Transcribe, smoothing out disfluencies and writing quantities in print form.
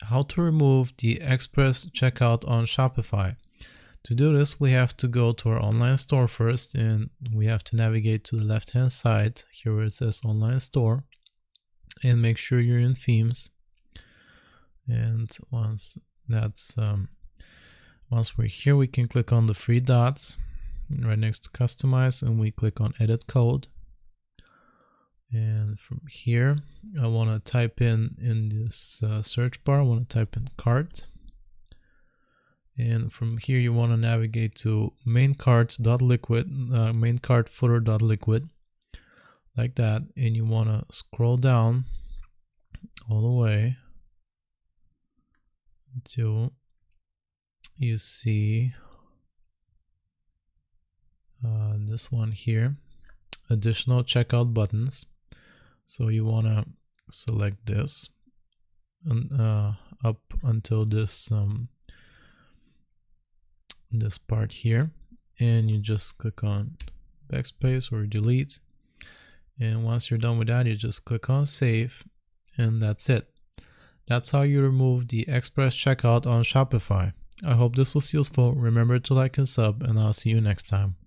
how to remove the express checkout on Shopify. To do this, we have to go to our online store first, and we have to navigate to the left hand side here where it says online store, and make sure you're in themes. And once we're here, we can click on the three dots right next to customize, and we click on edit code. And from here, I want to type in this search bar, I want to type in cart. And from here, you want to navigate to main cart footer.liquid, like that. And you want to scroll down all the way until you see this one here, additional checkout buttons. So you want to select this and up until this this part here, and you just click on backspace or delete. And once you're done with that, you just click on save, and that's it. That's how you remove the express checkout on Shopify. I hope this was useful. Remember to like and sub, and I'll see you next time.